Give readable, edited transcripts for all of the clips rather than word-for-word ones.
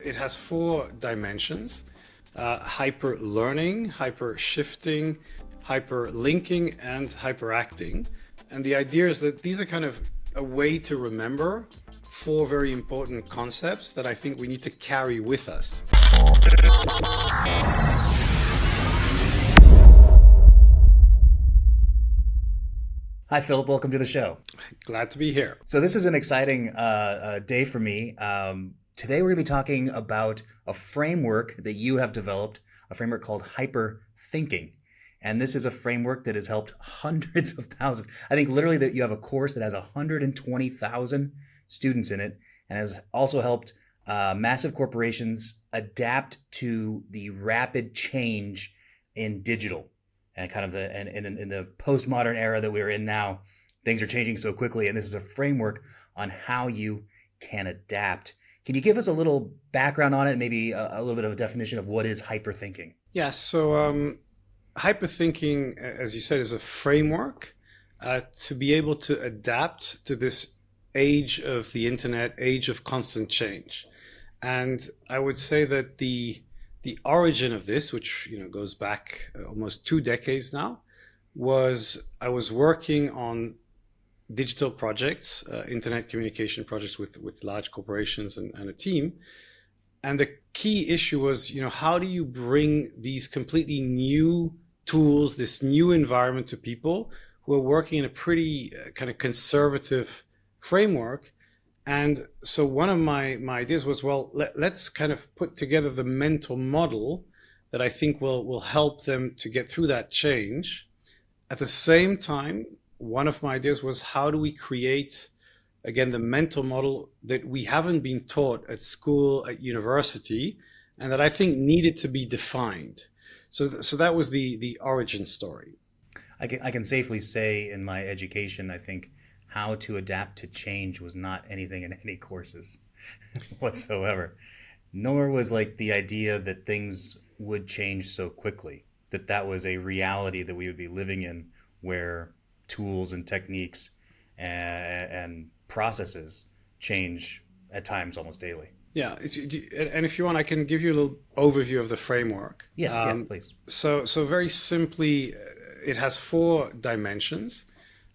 It has four dimensions: hyper learning, hyper shifting, hyper linking, and hyperacting. And the idea is that these are kind of a way to remember four very important concepts that I think we need to carry with us. Hi, Philip. Welcome to the show. Glad to be here. So this is an exciting day for me. Today we're going to be talking about a framework that you have developed, a framework called Hyperthinking. And this is a framework that has helped hundreds of thousands. I think literally that you have a course that has 120,000 students in it and has also helped massive corporations adapt to the rapid change in digital. And kind of in the postmodern era that we're in now, things are changing so quickly, and this is a framework on how you can adapt. Can you give us a little background on it, maybe a little bit of a definition of what is hyperthinking? Yeah, so hyperthinking, as you said, is a framework to be able to adapt to this age of the internet, age of constant change. And I would say that the origin of this, which goes back almost 2 decades now, was I was working on digital projects, internet communication projects with large corporations and a team. And the key issue was, how do you bring these completely new tools, this new environment to people who are working in a pretty kind of conservative framework? And so one of my ideas was, well, let's kind of put together the mental model that I think will help them to get through that change. At the same time, one of my ideas was, how do we create, again, the mental model that we haven't been taught at school, at university, and that I think needed to be defined. So that was the origin story. I can safely say in my education, I think how to adapt to change was not anything in any courses whatsoever. Nor was like the idea that things would change so quickly, that was a reality that we would be living in, where tools and techniques and processes change at times almost daily. Yeah, and if you want, I can give you a little overview of the framework. Yes, yeah, please. So very simply, it has four dimensions: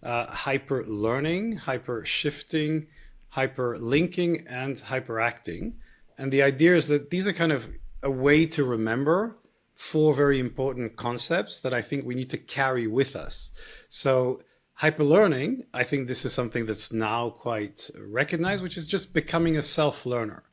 hyper learning, hyper shifting, hyper linking, and hyperacting. And the idea is that these are kind of a way to remember four very important concepts that I think we need to carry with us. So hyper learning, I think this is something that's now quite recognized, which is just becoming a self-learner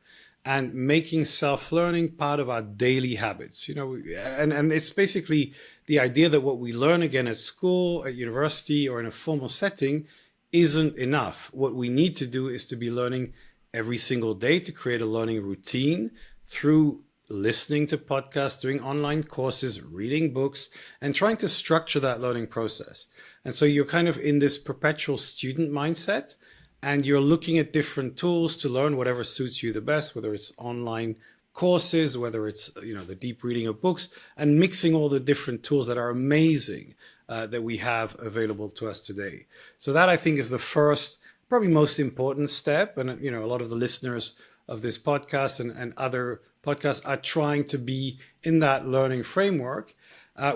and making self-learning part of our daily habits. And it's basically the idea that what we learn again at school, at university, or in a formal setting isn't enough. What we need to do is to be learning every single day, to create a learning routine through listening to podcasts, doing online courses, reading books, and trying to structure that learning process. And so you're kind of in this perpetual student mindset, and you're looking at different tools to learn whatever suits you the best, whether it's online courses, whether it's the deep reading of books, and mixing all the different tools that are amazing that we have available to us today. So that, I think, is the first, probably most important step. And a lot of the listeners of this podcast and other podcasts are trying to be in that learning framework,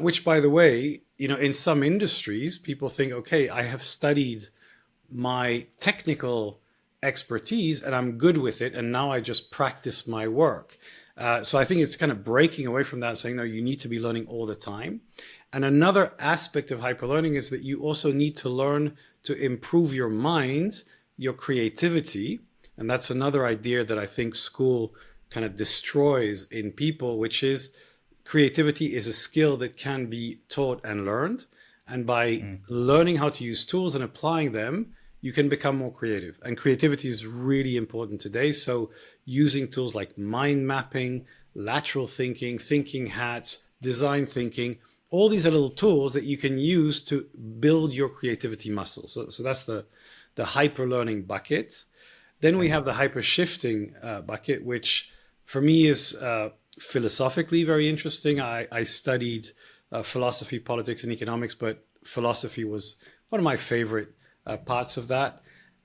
which, by the way, in some industries, people think, okay, I have studied my technical expertise and I'm good with it, and now I just practice my work. So I think it's kind of breaking away from that, saying, no, you need to be learning all the time. And another aspect of hyperlearning is that you also need to learn to improve your mind, your creativity. And that's another idea that I think school kind of destroys in people, which is creativity is a skill that can be taught and learned. And by learning how to use tools and applying them, you can become more creative. And creativity is really important today. So using tools like mind mapping, lateral thinking, thinking hats, design thinking, all these are little tools that you can use to build your creativity muscle. So that's the hyper learning bucket. Then we have the hyper shifting bucket, which for me is philosophically very interesting. I studied philosophy, politics, and economics, but philosophy was one of my favorite parts of that.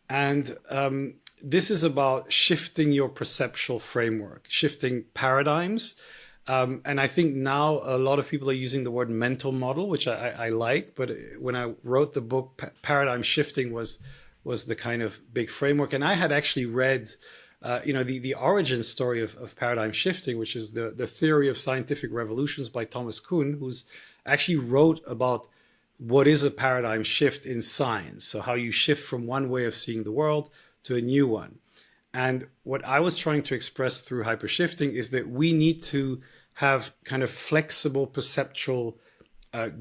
And this is about shifting your perceptual framework, shifting paradigms. And I think now a lot of people are using the word mental model, which I like. But when I wrote the book, paradigm shifting was the kind of big framework. And I had actually read, the origin story of paradigm shifting, which is the theory of scientific revolutions by Thomas Kuhn, who's actually wrote about what is a paradigm shift in science. So how you shift from one way of seeing the world to a new one. And what I was trying to express through hypershifting is that we need to have kind of flexible perceptual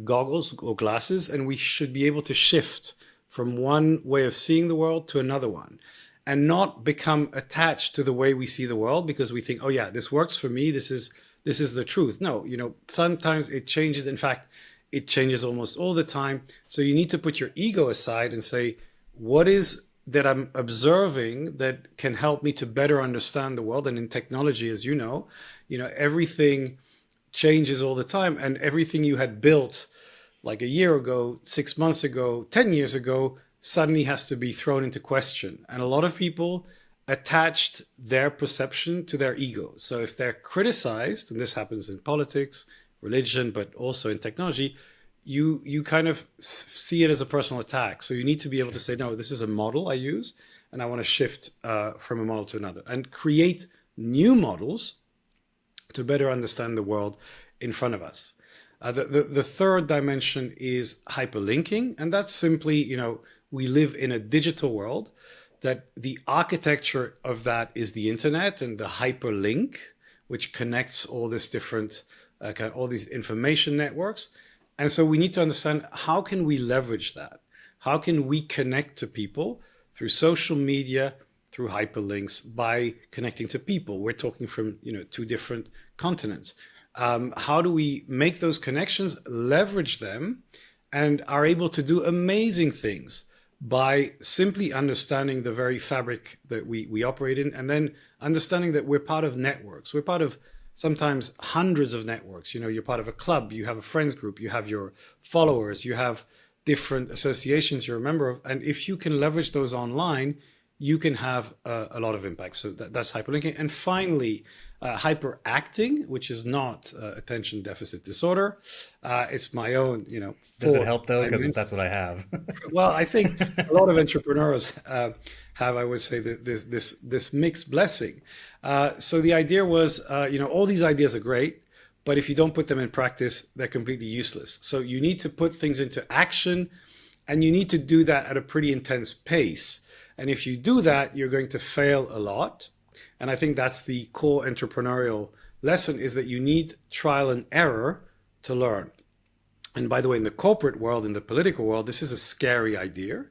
goggles or glasses, and we should be able to shift from one way of seeing the world to another one and not become attached to the way we see the world because we think, oh yeah, this works for me. This is the truth. No, sometimes it changes. In fact, it changes almost all the time. So you need to put your ego aside and say, what is that I'm observing that can help me to better understand the world? And in technology, as everything changes all the time, and everything you had built like a year ago, 6 months ago, 10 years ago, suddenly has to be thrown into question. And a lot of people attached their perception to their ego. So if they're criticized, and this happens in politics, religion, but also in technology, you kind of see it as a personal attack. So you need to be able to say, no, this is a model I use, and I want to shift from a model to another and create new models to better understand the world in front of us. The third dimension is hyperlinking, and that's simply, we live in a digital world, that the architecture of that is the internet and the hyperlink, which connects all this different, all these information networks. And so we need to understand, how can we leverage that? How can we connect to people through social media, through hyperlinks, by connecting to people? We're talking from two different continents. How do we make those connections, leverage them, and are able to do amazing things by simply understanding the very fabric that we operate in, and then understanding that we're part of networks. We're part of sometimes hundreds of networks. You're part of a club, you have a friends group, you have your followers, you have different associations you're a member of. And if you can leverage those online, you can have a lot of impact. So that's hyperlinking. And finally, hyperacting, which is not attention deficit disorder. It's my own, Does it help though? Because that's what I have. well, I think a lot of entrepreneurs have, I would say, that this mixed blessing. So the idea was, all these ideas are great, but if you don't put them in practice, they're completely useless. So you need to put things into action, and you need to do that at a pretty intense pace. And if you do that, you're going to fail a lot. And I think that's the core entrepreneurial lesson, is that you need trial and error to learn. And by the way, in the corporate world, in the political world, this is a scary idea.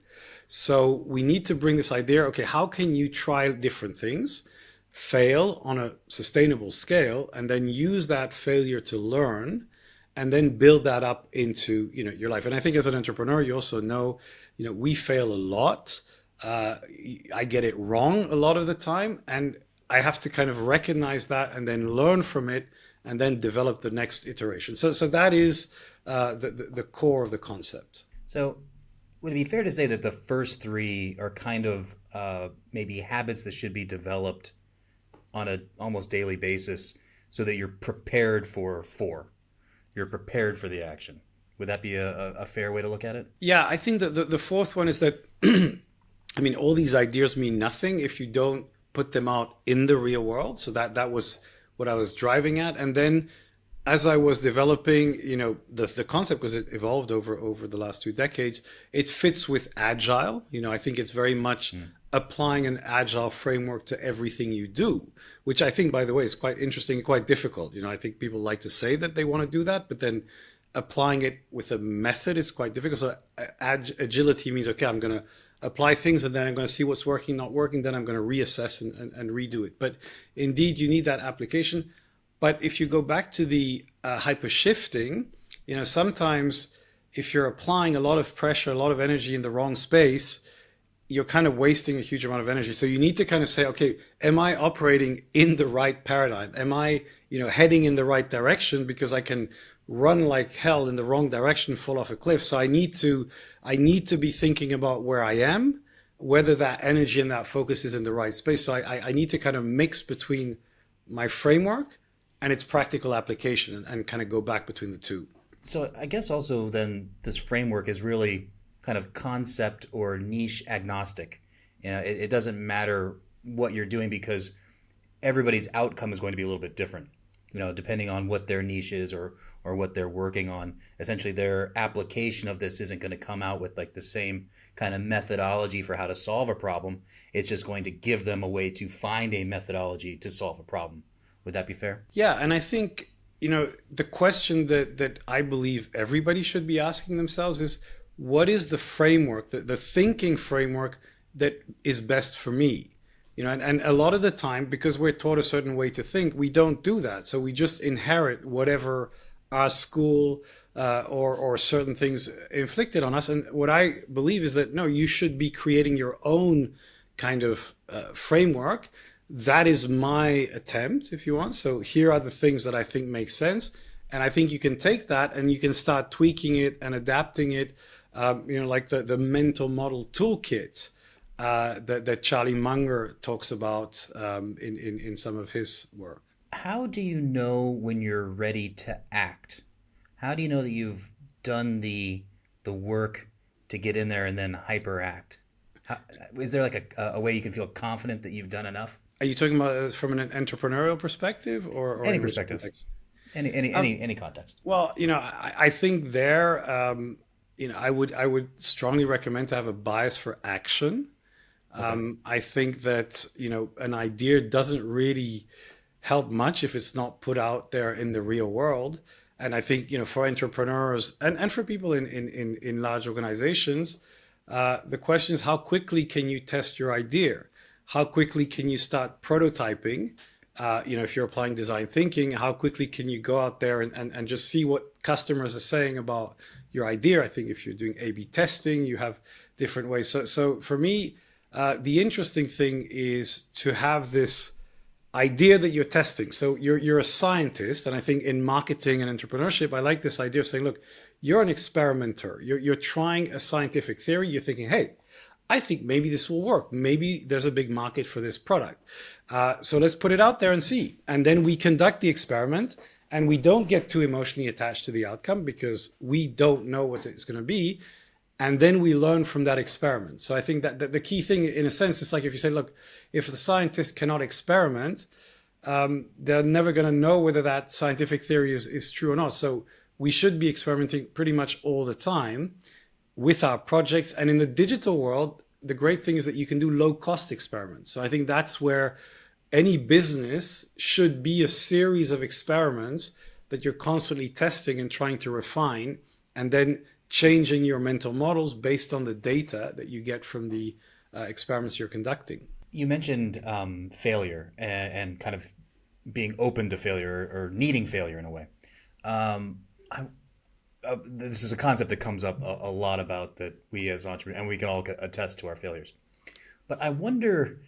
So we need to bring this idea, okay, how can you try different things, fail on a sustainable scale, and then use that failure to learn, and then build that up into, your life. And I think as an entrepreneur, you also know, we fail a lot. I get it wrong a lot of the time, and I have to kind of recognize that and then learn from it and then develop the next iteration. So that is the core of the concept. So would it be fair to say that the first three are kind of maybe habits that should be developed on an almost daily basis so that you're prepared for four? You're prepared for the action. Would that be a fair way to look at it? Yeah, I think that the fourth one is that, all these ideas mean nothing if you don't put them out in the real world. So that was what I was driving at. And then as I was developing, the concept, because it evolved over the last 2 decades, it fits with agile. I think it's very much applying an agile framework to everything you do, which I think, by the way, is quite interesting and quite difficult. I think people like to say that they want to do that, but then applying it with a method is quite difficult. So agility means, okay, I'm going to apply things, and then I'm going to see what's working, not working, then I'm going to reassess and redo it. But indeed, you need that application. But if you go back to the hypershifting, sometimes if you're applying a lot of pressure, a lot of energy in the wrong space, you're kind of wasting a huge amount of energy. So you need to kind of say, okay, am I operating in the right paradigm? Am I, heading in the right direction? Because I can run like hell in the wrong direction, fall off a cliff. So I need to be thinking about where I am, whether that energy and that focus is in the right space. So I need to kind of mix between my framework and its practical application and kind of go back between the two. So I guess also then this framework is really kind of concept or niche agnostic. It doesn't matter what you're doing because everybody's outcome is going to be a little bit different. Depending on what their niche is or what they're working on. Essentially, their application of this isn't going to come out with like the same kind of methodology for how to solve a problem. It's just going to give them a way to find a methodology to solve a problem. Would that be fair? Yeah, and I think, the question that I believe everybody should be asking themselves is what is the framework, the thinking framework that is best for me? And a lot of the time, because we're taught a certain way to think, we don't do that. So we just inherit whatever our school or certain things inflicted on us. And what I believe is that no, you should be creating your own kind of framework. That is my attempt, if you want. So here are the things that I think make sense. And I think you can take that and you can start tweaking it and adapting it, like the mental model toolkit that Charlie Munger talks about in some of his work. How do you know when you're ready to act? How do you know that you've done the work to get in there and then hyperact? Is there like a way you can feel confident that you've done enough? Are you talking about from an entrepreneurial perspective or Any in which perspective, context? any context. Well, I think there, I would strongly recommend to have a bias for action. Okay. I think that, an idea doesn't really help much if it's not put out there in the real world. And I think, for entrepreneurs and for people in large organizations, the question is how quickly can you test your idea? How quickly can you start prototyping? If you're applying design thinking, how quickly can you go out there and just see what customers are saying about your idea? I think if you're doing A/B testing, you have different ways. So for me, the interesting thing is to have this idea that you're testing. So you're a scientist, and I think in marketing and entrepreneurship, I like this idea of saying, look, you're an experimenter. You're trying a scientific theory. You're thinking, hey, I think maybe this will work. Maybe there's a big market for this product. So let's put it out there and see. And then we conduct the experiment, and we don't get too emotionally attached to the outcome because we don't know what it's going to be. And then we learn from that experiment. So I think that the key thing, in a sense, is like if you say, look, if the scientists cannot experiment, they're never going to know whether that scientific theory is true or not. So we should be experimenting pretty much all the time with our projects. And in the digital world, the great thing is that you can do low cost experiments. So I think that's where any business should be a series of experiments that you're constantly testing and trying to refine, and then changing your mental models based on the data that you get from the experiments you're conducting. You mentioned failure and kind of being open to failure or needing failure in a way. This is a concept that comes up a lot about that we as entrepreneurs, and we can all attest to our failures. But I wonder,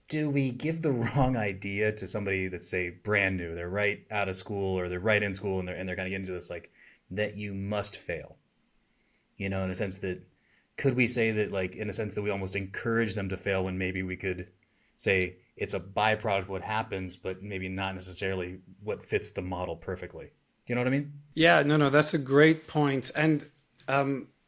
do we give the wrong idea to somebody that's, say, brand new? They're right out of school or they're right in school and they're kind of getting into this, like, that you must fail. In a sense that, could we say that, like, in a sense that we almost encourage them to fail when maybe we could say it's a byproduct of what happens, but maybe not necessarily what fits the model perfectly. Do you know what I mean? Yeah, no, that's a great point. And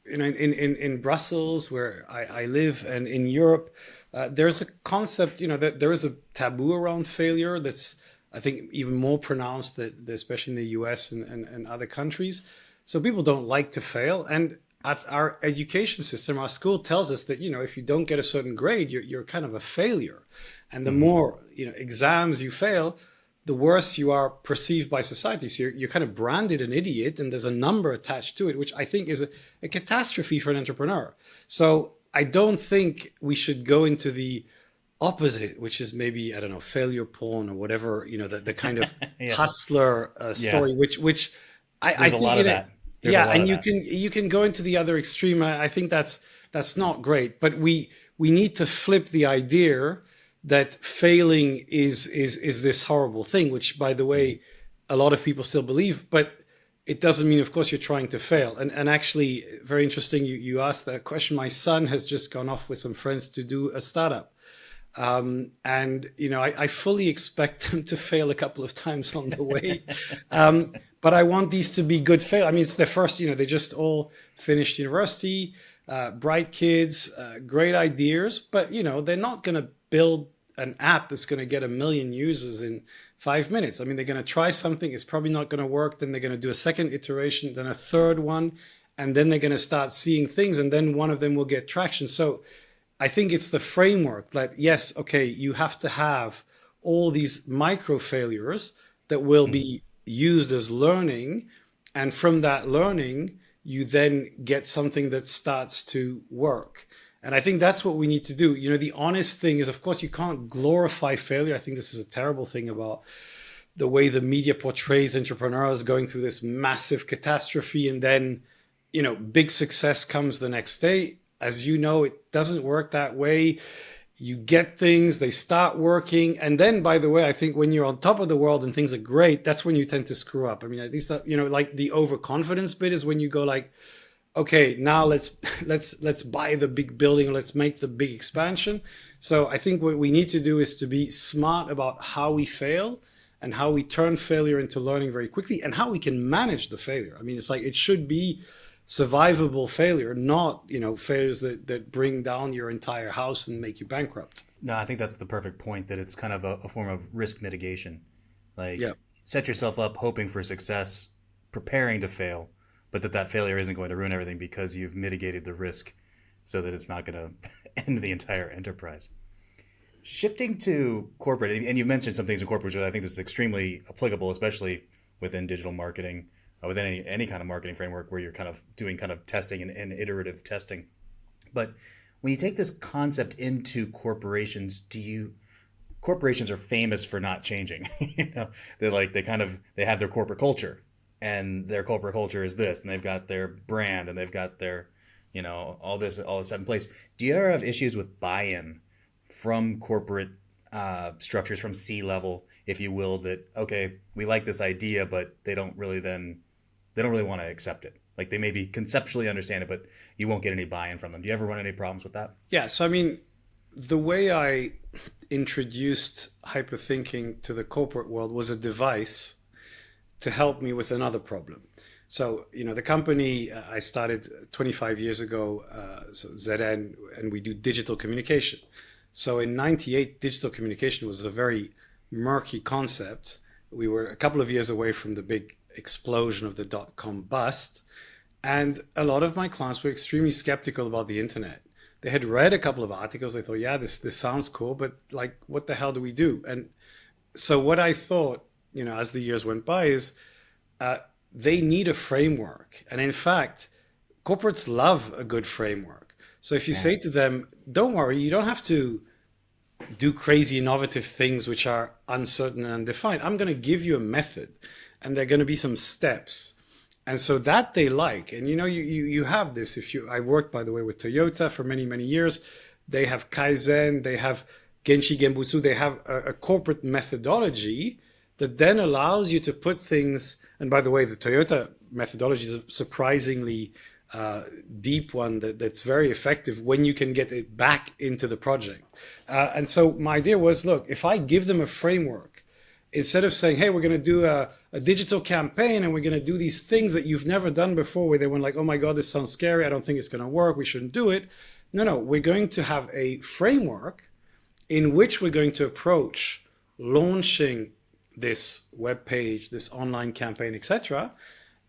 in Brussels, where I live, and in Europe, there's a concept, that there is a taboo around failure that's, I think, even more pronounced, especially in the US and other countries. So people don't like to fail. And our education system, our school tells us that, if you don't get a certain grade, you're kind of a failure. And the more, exams you fail, the worse you are perceived by society. So you're kind of branded an idiot, and there's a number attached to it, which I think is a catastrophe for an entrepreneur. So I don't think we should go into the opposite, which is maybe, I don't know, failure porn or whatever, the kind of Yeah. hustler story, which I There's a think, lot of that. There's a yeah, lot and of you that. can go into the other extreme. I think that's not great, but we need to flip the idea that failing is this horrible thing, which, by the way, a lot of people still believe. But it doesn't mean, of course, you're trying to fail. And actually, very interesting, you asked that question. My son has just gone off with some friends to do a startup. And I fully expect them to fail a couple of times on the way. But I want these to be good fail. I mean, it's their first, they just all finished university, bright kids, great ideas, but they're not going to build an app that's going to get 1 million users in 5 minutes. I mean, they're going to try something, it's probably not going to work. Then they're going to do a second iteration, then a third one, and then they're going to start seeing things, and then one of them will get traction. So I think it's the framework that, yes, okay, you have to have all these micro failures that will Mm. be used as learning. And from that learning, you then get something that starts to work. And I think that's what we need to do. The honest thing is, of course, you can't glorify failure. I think this is a terrible thing about the way the media portrays entrepreneurs going through this massive catastrophe and then, big success comes the next day. As you know, it doesn't work that way. You get things, they start working. And then, by the way, I think when you're on top of the world and things are great, that's when you tend to screw up. I mean, at least, like the overconfidence bit is when you go like, okay, now let's let's buy the big building, or let's make the big expansion. So I think what we need to do is to be smart about how we fail and how we turn failure into learning very quickly and how we can manage the failure. I mean, it's like it should be survivable failure, not failures that bring down your entire house and make you bankrupt. No, I think that's the perfect point. That it's kind of a form of risk mitigation. Like Yeah. set yourself up hoping for success, preparing to fail, but that failure isn't going to ruin everything because you've mitigated the risk, so that it's not going to end the entire enterprise. Shifting to corporate, and you mentioned some things in corporate, which I think this is extremely applicable, especially within digital marketing, within any kind of marketing framework where you're kind of doing kind of testing and iterative testing. But when you take this concept into corporations, corporations are famous for not changing. They have their corporate culture, and their corporate culture is this, and they've got their brand, and they've got their all this set in place. Do you ever have issues with buy-in from corporate structures, from C level, if you will, that okay, we like this idea, but they don't really want to accept it. Like they maybe conceptually understand it, but you won't get any buy-in from them. Do you ever run any problems with that? Yeah. So I mean, the way I introduced hyperthinking to the corporate world was a device to help me with another problem. So, the company I started 25 years ago, so ZN, and we do digital communication. So in 98, digital communication was a very murky concept. We were a couple of years away from the big explosion of the dot-com bust. And a lot of my clients were extremely skeptical about the internet. They had read a couple of articles. They thought, yeah, this sounds cool, but like, what the hell do we do? And so what I thought, as the years went by is uh, they need a framework. And in fact, corporates love a good framework. So if you Yeah. say to them, don't worry, you don't have to do crazy innovative things which are uncertain and undefined. I'm going to give you a method, and there are going to be some steps. And so that they like. And you have this. I worked, by the way, with Toyota for many, many years. They have Kaizen, they have Genshi Genbutsu, they have a corporate methodology that then allows you to put things. And by the way, the Toyota methodology is a surprisingly deep one that's very effective when you can get it back into the project. And so my idea was, look, if I give them a framework, instead of saying, hey, we're going to do a digital campaign and we're going to do these things that you've never done before, where they went like, oh my God, this sounds scary, I don't think it's going to work, we shouldn't do it. No, we're going to have a framework in which we're going to approach launching this web page, this online campaign, etc.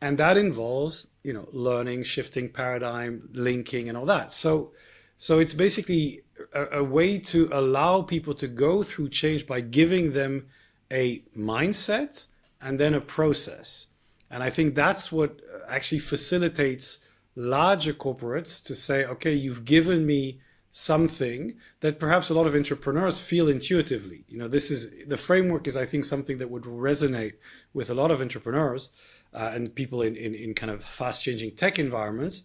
And that involves, learning, shifting paradigm, linking, and all that. So it's basically a way to allow people to go through change by giving them a mindset and then a process. And I think that's what actually facilitates larger corporates to say, okay, you've given me something that perhaps a lot of entrepreneurs feel intuitively. This is the framework is, I think, something that would resonate with a lot of entrepreneurs and people in kind of fast changing tech environments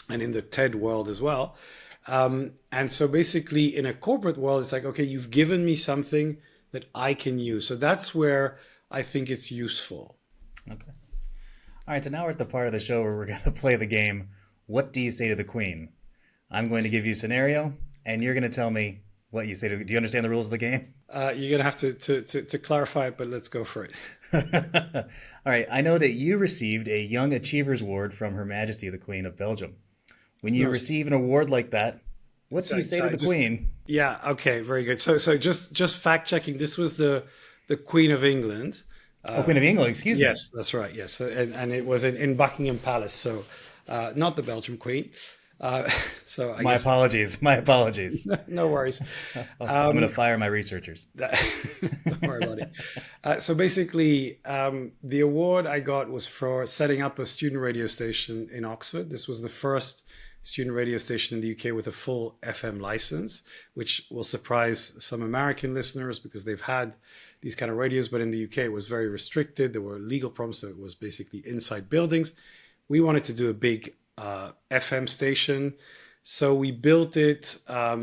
and in the TED world as well. And so basically in a corporate world, it's like, okay, you've given me something that I can use. So that's where I think it's useful. Okay. All right, so now we're at the part of the show where we're going to play the game. What do you say to the queen? I'm going to give you a scenario, and you're going to tell me what you say to. Do you understand the rules of the game? You're gonna have to clarify it, but let's go for it. All right, I know that you received a Young Achievers Award from Her Majesty the Queen of Belgium. When you No, receive an award like that, what do you say to sorry, the just Queen? yeah, okay, very good. So just fact checking. This was the Queen of England. Oh, Queen of England, excuse me. Yes, that's right. Yes, and it was in Buckingham Palace. So not the Belgian Queen. Uh, so I My guess apologies. My apologies. no worries. I'm going to fire my researchers. That, don't worry about it. So basically, the award I got was for setting up a student radio station in Oxford. This was the first student radio station in the UK with a full FM license, which will surprise some American listeners because they've had these kind of radios, but in the UK it was very restricted. There were legal problems, so it was basically inside buildings. We wanted to do a big FM station. So we built it,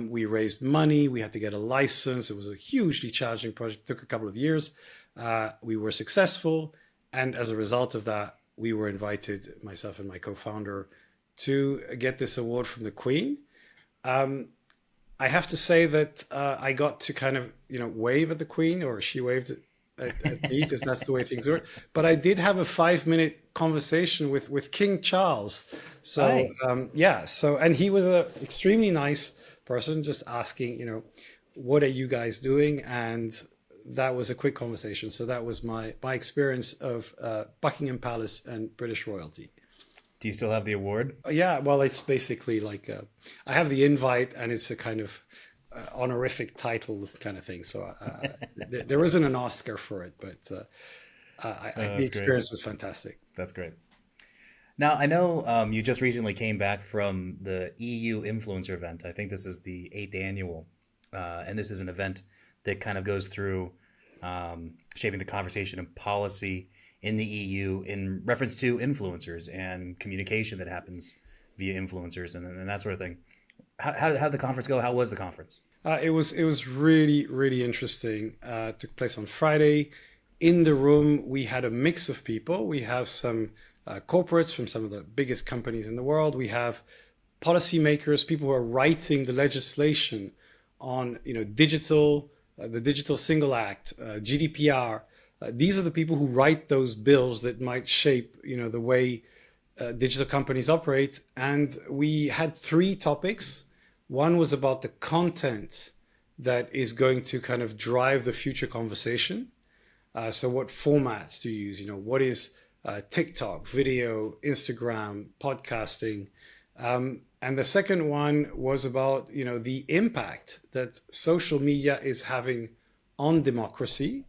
we raised money, we had to get a license. It was a hugely challenging project, it took a couple of years. We were successful. And as a result of that, we were invited, myself and my co-founder, to get this award from the Queen. I have to say that I got to kind of, wave at the Queen, or she waved at me, because that's the way things work. But I did have a 5-minute conversation with King Charles. So Hi. yeah, and he was a extremely nice person, just asking, what are you guys doing? And that was a quick conversation. So that was my experience of Buckingham Palace and British royalty. Do you still have the award? Yeah, well, it's basically like I have the invite, and it's a kind of honorific title kind of thing. So there isn't an Oscar for it, but the That's great. experience was fantastic. That's great. Now, I know you just recently came back from the EU Influencer event. I think this is the eighth annual, and this is an event that kind of goes through shaping the conversation and policy in the EU in reference to influencers and communication that happens via influencers and that sort of thing. How did the conference go? How was the conference? It was really interesting. Took place on Friday. In the room, we had a mix of people. We have some corporates from some of the biggest companies in the world. We have policymakers, people who are writing the legislation on digital, the Digital Single Act, GDPR. These are the people who write those bills that might shape the way digital companies operate. And we had 3 topics. One was about the content that is going to kind of drive the future conversation. So what formats do you use? What is TikTok, video, Instagram, podcasting? And the second one was about, the impact that social media is having on democracy.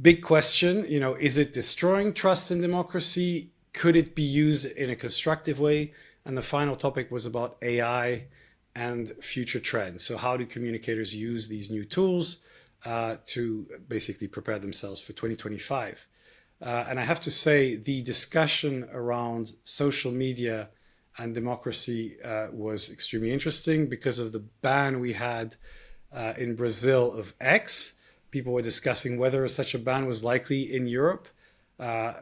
Big question, is it destroying trust in democracy? Could it be used in a constructive way? And the final topic was about AI and future trends. So how do communicators use these new tools to basically prepare themselves for 2025? And I have to say, the discussion around social media and democracy was extremely interesting because of the ban we had in Brazil of X. People were discussing whether such a ban was likely in Europe,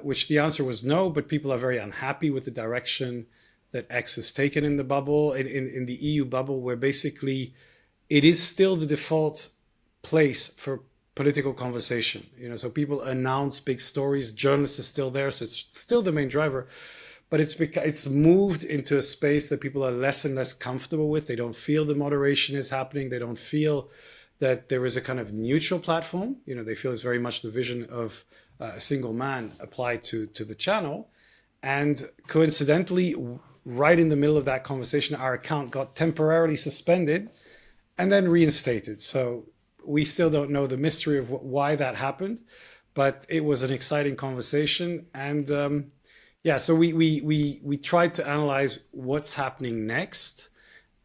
which the answer was no, but people are very unhappy with the direction that X has taken in the bubble, in the EU bubble, where basically it is still the default place for political conversation. So people announce big stories, journalists are still there, so it's still the main driver, but it's moved into a space that people are less and less comfortable with. They don't feel the moderation is happening. They don't feel that there is a kind of neutral platform. They feel it's very much the vision of a single man applied to the channel. And coincidentally, right in the middle of that conversation, our account got temporarily suspended and then reinstated. So we still don't know the mystery of why that happened, but it was an exciting conversation. And yeah, so we tried to analyze what's happening next.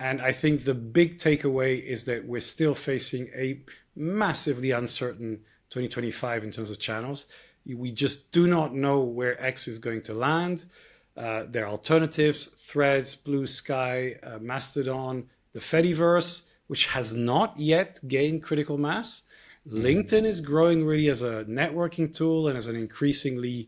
And I think the big takeaway is that we're still facing a massively uncertain 2025 in terms of channels. We just do not know where X is going to land. There are alternatives, Threads, Blue Sky, Mastodon, the Fediverse, which has not yet gained critical mass. LinkedIn is growing really as a networking tool and as an increasingly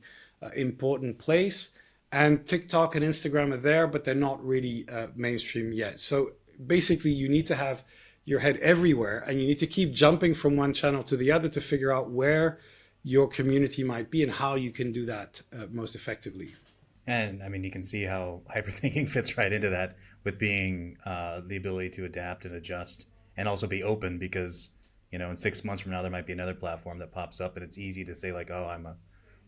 important place. And TikTok and Instagram are there, but they're not really mainstream yet. So basically, you need to have your head everywhere, and you need to keep jumping from one channel to the other to figure out where your community might be and how you can do that most effectively. And I mean, you can see how hyperthinking fits right into that with being the ability to adapt and adjust and also be open because, in 6 months from now, there might be another platform that pops up and it's easy to say, like, oh, I'm a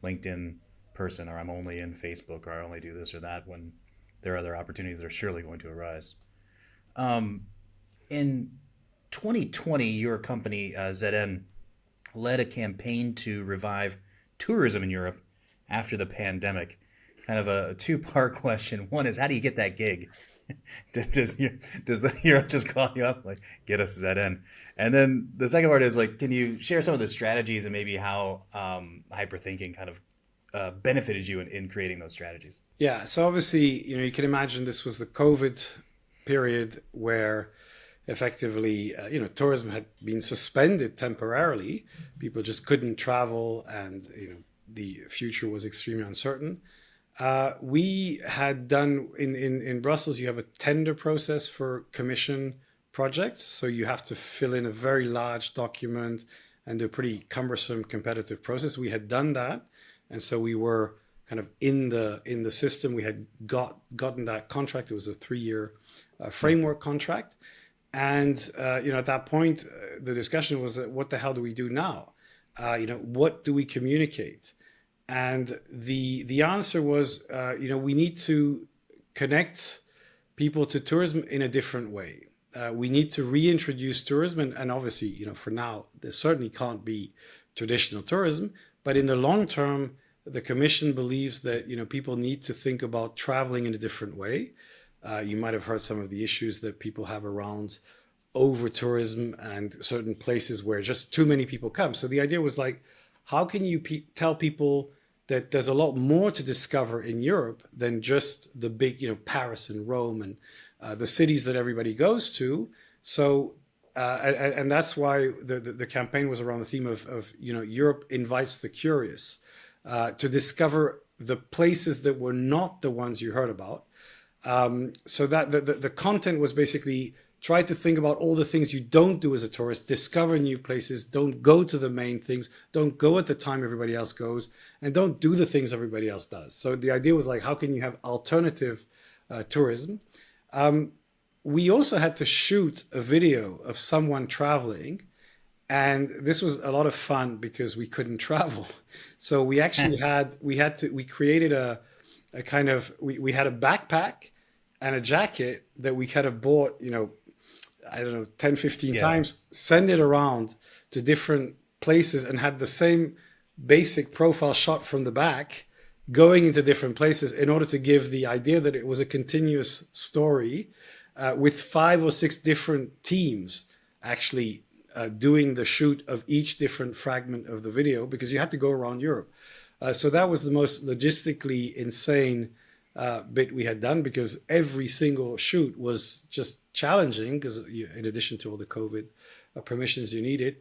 LinkedIn person or I'm only in Facebook or I only do this or that when there are other opportunities that are surely going to arise. Um, in 2020, your company, ZN, led a campaign to revive tourism in Europe after the pandemic. Kind of a two-part question. One is, how do you get that gig? does the Europe just call you up like, get us ZN? And then the second part is like, can you share some of the strategies and maybe how hyperthinking kind of benefited you in creating those strategies? Yeah, so obviously, you can imagine this was the COVID period where effectively, tourism had been suspended temporarily. People just couldn't travel, and the future was extremely uncertain. We had done in Brussels, you have a tender process for commission projects. So you have to fill in a very large document and a pretty cumbersome competitive process. We had done that. And so we were kind of in the system. We had gotten that contract. It was a 3-year framework contract. And at that point, the discussion was that what the hell do we do now? What do we communicate? And the answer was, we need to connect people to tourism in a different way. We need to reintroduce tourism, and obviously, for now, there certainly can't be traditional tourism. But in the long term, the Commission believes that people need to think about traveling in a different way. You might have heard some of the issues that people have around over tourism and certain places where just too many people come. So the idea was like, how can you tell people that there's a lot more to discover in Europe than just the big, Paris and Rome and the cities that everybody goes to? So, and that's why the campaign was around the theme of Europe invites the curious to discover the places that were not the ones you heard about. So that the content was basically try to think about all the things you don't do as a tourist, discover new places, don't go to the main things, don't go at the time everybody else goes, and don't do the things everybody else does. So the idea was like, how can you have alternative tourism? We also had to shoot a video of someone traveling, and this was a lot of fun because we couldn't travel. So we actually we created a kind of, we had a backpack and a jacket that we kind of bought, I don't know, 10, 15 times, send it around to different places and had the same basic profile shot from the back going into different places in order to give the idea that it was a continuous story with 5 or 6 different teams actually doing the shoot of each different fragment of the video because you had to go around Europe. So that was the most logistically insane bit we had done because every single shoot was just challenging because in addition to all the COVID permissions you needed.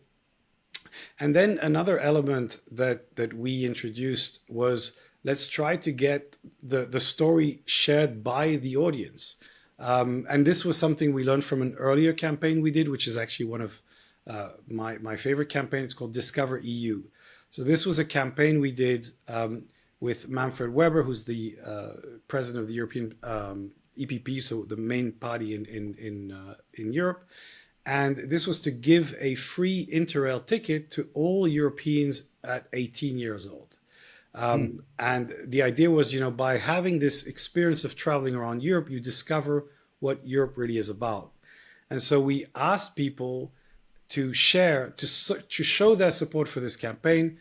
And then another element that we introduced was let's try to get the story shared by the audience. And this was something we learned from an earlier campaign we did, which is actually one of my favorite campaigns called Discover EU. So this was a campaign we did with Manfred Weber, who's the president of the European EPP, so the main party in Europe. And this was to give a free Interrail ticket to all Europeans at 18 years old. And the idea was, by having this experience of traveling around Europe, you discover what Europe really is about. And so we asked people to share, to show their support for this campaign.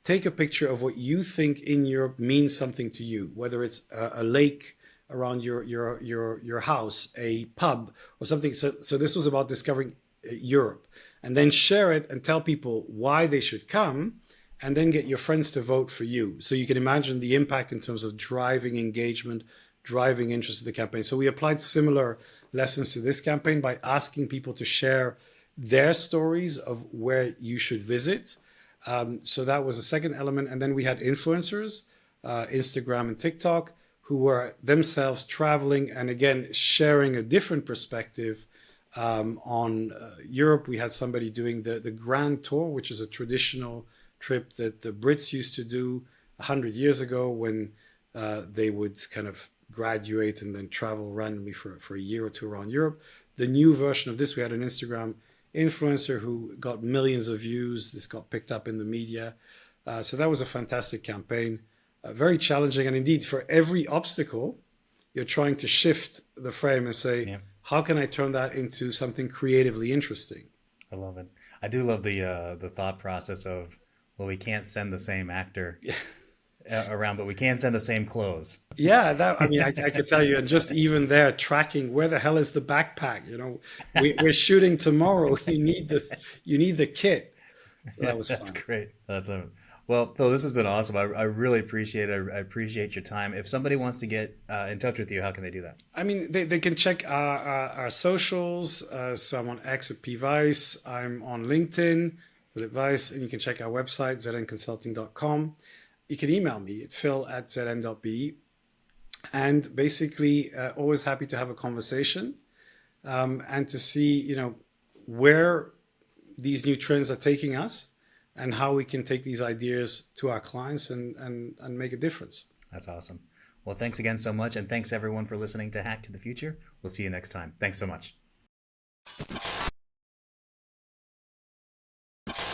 Take a picture of what you think in Europe means something to you, whether it's a lake around your house, a pub, or something. So this was about discovering Europe, and then share it and tell people why they should come, and then get your friends to vote for you. So you can imagine the impact in terms of driving engagement, driving interest in the campaign. So we applied similar lessons to this campaign by asking people to share their stories of where you should visit. So that was a second element. And then we had influencers. Instagram and TikTok, who were themselves traveling and again sharing a different perspective on Europe. We had somebody doing the Grand Tour, which is a traditional trip that the Brits used to do 100 years ago when they would kind of graduate and then travel randomly for a year or two around Europe. The new version of this, we had an Instagram influencer who got millions of views. This got picked up in the media. So that was a fantastic campaign, very challenging. And indeed, for every obstacle, you're trying to shift the frame and say, Yeah, how can I turn that into something creatively interesting? I love it. I do love the thought process of, well, we can't send the same actor around, but we can send the same clothes. Yeah, that I mean, I could tell you, and just even there, tracking where the hell is the backpack? We're shooting tomorrow. You need the kit. So Yeah, that was that's fun. great. That's a Well, Phil, this has been awesome. I really appreciate it. I appreciate your time. If somebody wants to get in touch with you, how can they do that? I mean, they can check our socials. So I'm on X at P Weiss. I'm on LinkedIn, Philip Weiss, and you can check our website, znconsulting.com. You can email me at phil@zn.be. And basically, always happy to have a conversation and to see, where these new trends are taking us and how we can take these ideas to our clients and make a difference. That's awesome. Well, thanks again so much. And thanks everyone for listening to Hack to the Future. We'll see you next time. Thanks so much.